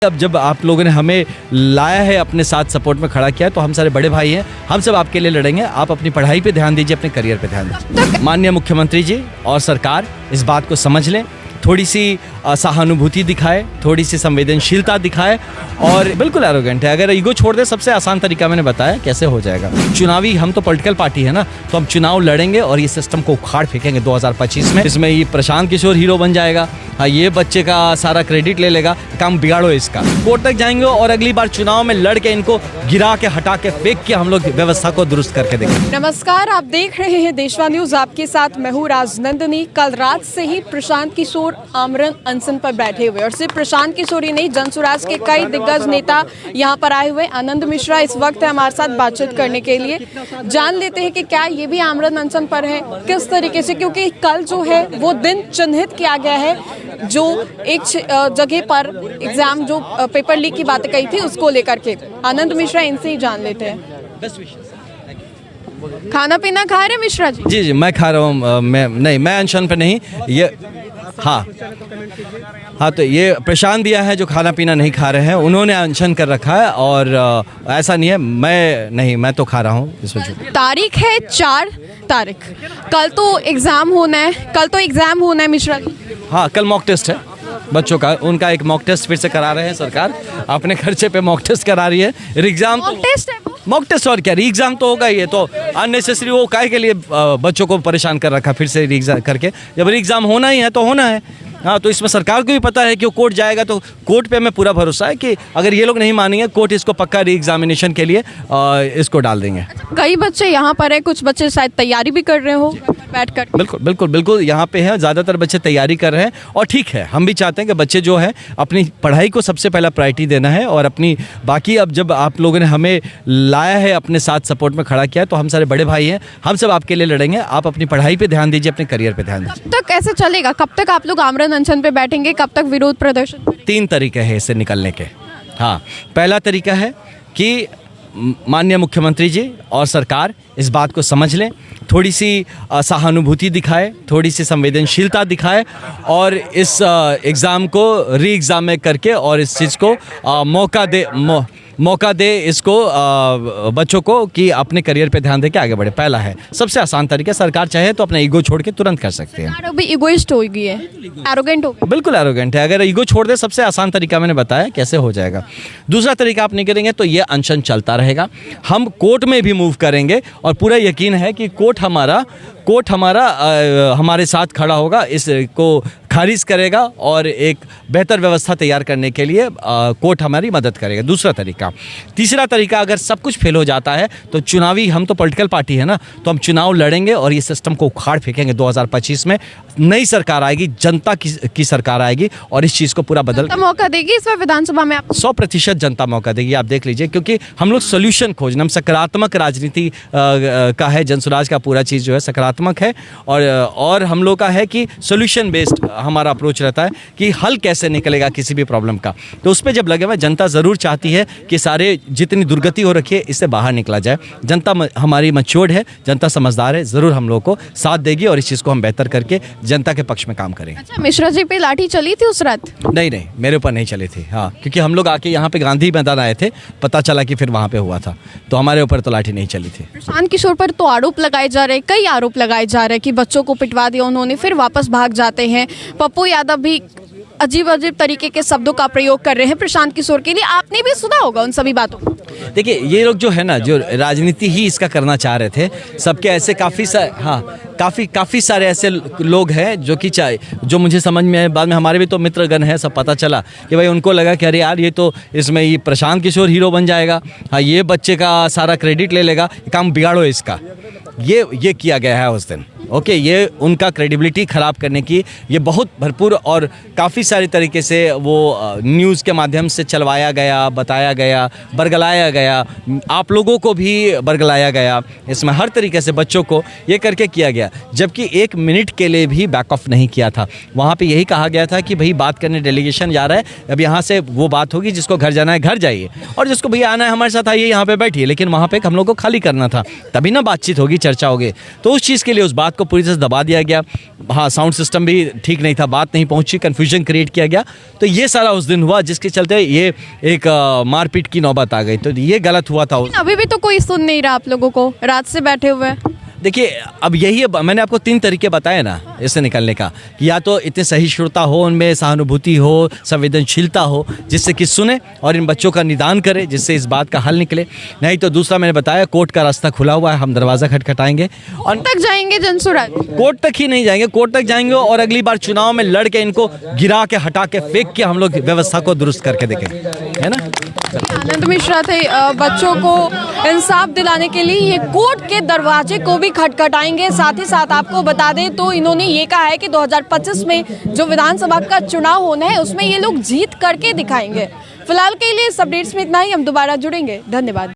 अब जब आप लोगों ने हमें लाया है, अपने साथ सपोर्ट में खड़ा किया है, तो हम सारे बड़े भाई हैं, हम सब आपके लिए लड़ेंगे। आप अपनी पढ़ाई पे ध्यान दीजिए, अपने करियर पे ध्यान दीजिए। माननीय मुख्यमंत्री जी और सरकार इस बात को समझ लें, थोड़ी सी सहानुभूति दिखाए, थोड़ी सी संवेदनशीलता दिखाए और बिल्कुल एरोगेंट है। अगर ईगो छोड़ दे, सबसे आसान तरीका मैंने बताया कैसे हो जाएगा। चुनावी, हम तो पॉलिटिकल पार्टी है ना, तो हम चुनाव लड़ेंगे और ये सिस्टम को उखाड़ फेंकेंगे 2025 में। इसमें ये प्रशांत किशोर हीरो बन जाएगा, हाँ ये बच्चे का सारा क्रेडिट ले लेगा, काम बिगाड़ो इसका। कोर्ट तक जाएंगे और अगली बार चुनाव में लड़ के इनको गिरा के, हटा के, फेंक के हम लोग व्यवस्था को दुरुस्त करके देंगे। नमस्कार, आप देख रहे हैं देशवा न्यूज। आपके साथ मैं हूं राजनंदिनी। कल रात से ही प्रशांत किशोर आमरण अनशन पर बैठे हुए, और सिर्फ प्रशांत किशोर ही नहीं, जनसुराज के कई दिग्गज नेता यहां पर आए हुए। आनंद मिश्रा इस वक्त है हमारे साथ बातचीत करने के लिए। जान लेते हैं कि क्या ये भी आमरण अनशन पर है, किस तरीके से, क्योंकि कल जो है वो दिन चिन्हित किया गया है, जो एक जगह पर एग्जाम, जो पेपर लीक की बातें कही थी उसको लेकर के। आनंद मिश्रा, इनसे ही जान लेते हैं। खाना पीना खा रहे मिश्रा जी? जी जी, मैं खा रहा हूँ। मैं अनशन पे नहीं, ये हाँ तो ये प्रशांत दिया है जो खाना पीना नहीं खा रहे हैं, उन्होंने अनशन कर रखा है। और ऐसा नहीं है, मैं तो खा रहा हूँ इस वजह। तारीख है 4 तारीख, कल तो एग्जाम होना है मिश्रा जी। हाँ, कल मॉक टेस्ट है बच्चों का, उनका एक मॉक टेस्ट फिर से करा रहे हैं सरकार, अपने खर्चे पे मॉक टेस्ट करा रही है। एग्जाम मॉक टेस्ट और क्या, एग्जाम तो होगा ही। ये तो अननेसेसरी, वो काहे के लिए बच्चों को परेशान कर रखा फिर से एग्जाम करके। जब एग्जाम होना ही है तो होना है। हाँ, तो इसमें सरकार को भी पता है कि वो कोर्ट जाएगा, तो कोर्ट पे हमें पूरा भरोसा है कि अगर ये लोग नहीं मानेंगे, कोर्ट इसको पक्का री एग्जामिनेशन के लिए इसको डाल देंगे। कई बच्चे यहाँ पर है, कुछ बच्चे शायद तैयारी भी कर रहे हो बैठकर। बिल्कुल यहाँ पे है, ज़्यादातर बच्चे तैयारी कर रहे हैं और ठीक है। हम भी चाहते हैं कि बच्चे जो है अपनी पढ़ाई को सबसे पहला प्रायोरिटी देना है और अपनी बाकी, अब जब आप लोगों ने हमें लाया है, अपने साथ सपोर्ट में खड़ा किया है, तो हम सारे बड़े भाई हैं, हम सब आपके लिए लड़ेंगे। आप अपनी पढ़ाई पे ध्यान दीजिए, अपने करियर पे ध्यान दीजिए। कब तक ऐसे चलेगा? कब तक आप लोग आमरण अनशन पे बैठेंगे? कब तक विरोध प्रदर्शन? 3 तरीके हैं इससे निकलने के। हाँ, पहला तरीका है कि माननीय मुख्यमंत्री जी और सरकार इस बात को समझ लें, थोड़ी सी सहानुभूति दिखाए, थोड़ी सी संवेदनशीलता दिखाए और इस एग्ज़ाम को री एग्ज़ाम में करके और इस चीज़ को मौका दे इसको बच्चों को कि अपने करियर पे ध्यान दे के आगे बढ़े। पहला है, सबसे आसान तरीका। सरकार चाहे तो अपना ईगो छोड़ के तुरंत कर सकते हैं। अभी इगोइस्ट हो गई है, एरोगेंट हो गई। बिल्कुल एरोगेंट है। अगर ईगो छोड़ दे, सबसे आसान तरीका मैंने बताया कैसे हो जाएगा। दूसरा तरीका आप नहीं करेंगे तो ये अनशन चलता रहेगा। हम कोर्ट में भी मूव करेंगे और पूरा यकीन है कि कोर्ट हमारा हमारे साथ खड़ा होगा, इसको खारिज करेगा और एक बेहतर व्यवस्था तैयार करने के लिए कोर्ट हमारी मदद करेगा। दूसरा तरीका। तीसरा तरीका, अगर सब कुछ फेल हो जाता है तो चुनावी, हम तो पॉलिटिकल पार्टी है ना, तो हम चुनाव लड़ेंगे और ये सिस्टम को उखाड़ फेंकेंगे 2025 में। नई सरकार आएगी, जनता की सरकार आएगी और इस चीज़ को पूरा बदल मौका देगी इस बार विधानसभा में। 100% जनता मौका देगी, आप देख लीजिए। क्योंकि हम लोग सोल्यूशन खोजने, हम सकारात्मक राजनीति का है, जनसुराज का पूरा चीज़ जो है सकारात्मक है और हम लोग का है कि सोल्यूशन बेस्ड हमारा अप्रोच रहता है कि हल कैसे निकलेगा किसी भी प्रॉब्लम का। तो उस पर जब लगे हुए, जनता ज़रूर चाहती है कि सारे जितनी दुर्गति हो रखी है इससे बाहर निकला जाए। जनता हमारी मैच्योर्ड है, जनता समझदार है, ज़रूर हम लोग को साथ देगी और इस चीज़ को हम बेहतर करके जनता के पक्ष में काम करेंगे। अच्छा, मिश्रा जी पे लाठी चली थी उस रात? नहीं, मेरे ऊपर नहीं चली थी। हाँ, क्योंकि हम लोग आके यहाँ पे गांधी मैदान आए थे, पता चला कि फिर वहाँ पे हुआ था, तो हमारे ऊपर तो लाठी नहीं चली थी। प्रशांत किशोर पर तो आरोप लगाए जा रहे हैं, कई आरोप लगाए जा रहे हैं कि बच्चों को पिटवा दिया उन्होंने, फिर वापस भाग जाते हैं। पप्पू यादव भी अजीब तरीके के शब्दों का प्रयोग कर रहे हैं प्रशांत किशोर के लिए। आपने भी सुना होगा उन सभी बातों को। देखिए, ये लोग जो है ना, जो राजनीति ही इसका करना चाह रहे थे, सबके ऐसे काफ़ी सारे ऐसे लोग हैं जो मुझे समझ में आए। बाद में हमारे भी तो मित्रगण हैं, सब पता चला कि भाई उनको लगा कि अरे यार, ये तो इसमें ये प्रशांत किशोर हीरो बन जाएगा, हाँ ये बच्चे का सारा क्रेडिट ले लेगा, काम बिगाड़ो इसका। ये किया गया है उस दिन। ओके, ये उनका क्रेडिबिलिटी ख़राब करने की ये बहुत भरपूर और काफ़ी सारे तरीके से वो न्यूज़ के माध्यम से चलवाया गया, बताया गया, बरगलाया गया, आप लोगों को भी बरगलाया गया। इसमें हर तरीके से बच्चों को ये करके किया गया, जबकि 1 मिनट के लिए भी बैक ऑफ नहीं किया था। वहाँ पे यही कहा गया था कि भाई बात करने डेलीगेशन जा रहा है, अब यहाँ से वो बात होगी, जिसको घर जाना है घर जाइए और जिसको भैया आना है हमारे साथ आइए, यहाँ पे बैठिए। लेकिन वहाँ पे हम लोग को खाली करना था, तभी ना बातचीत होगी, चर्चा होगी। तो उस चीज़ के लिए उस बात को पूरी तरह से दबा दिया गया। हाँ, साउंड सिस्टम भी ठीक नहीं था, बात नहीं पहुंची, कन्फ्यूजन क्रिएट किया गया। तो ये सारा उस दिन हुआ, जिसके चलते ये एक मारपीट की नौबत आ गई। तो ये गलत हुआ था। अभी भी तो कोई सुन नहीं रहा आप लोगों को, रात से बैठे हुए हैं। देखिए, अब यही है, मैंने आपको 3 तरीके बताए ना इससे निकलने का, कि या तो इतने सहिष्णुता हो, उनमें सहानुभूति हो, संवेदनशीलता हो, जिससे कि सुने और इन बच्चों का निदान करे, जिससे इस बात का हल निकले। नहीं तो दूसरा मैंने बताया, कोर्ट का रास्ता खुला हुआ है, हम दरवाज़ा खटखटाएंगे। और तक जाएंगे जनसुराज? कोर्ट तक ही नहीं जाएंगे, कोर्ट तक जाएंगे और अगली बार चुनाव में लड़ के इनको गिरा के, हटा के, फेंक के हम लोग व्यवस्था को दुरुस्त करके देखेंगे, है ना। आनंद मिश्रा थे। बच्चों को इंसाफ दिलाने के लिए ये कोर्ट के दरवाजे को भी खटखटाएंगे। साथ ही साथ आपको बता दें तो इन्होंने ये कहा है कि 2025 में जो विधानसभा का चुनाव होना है उसमें ये लोग जीत करके दिखाएंगे। फिलहाल के लिए इस अपडेट्स में इतना ही, हम दोबारा जुड़ेंगे। धन्यवाद।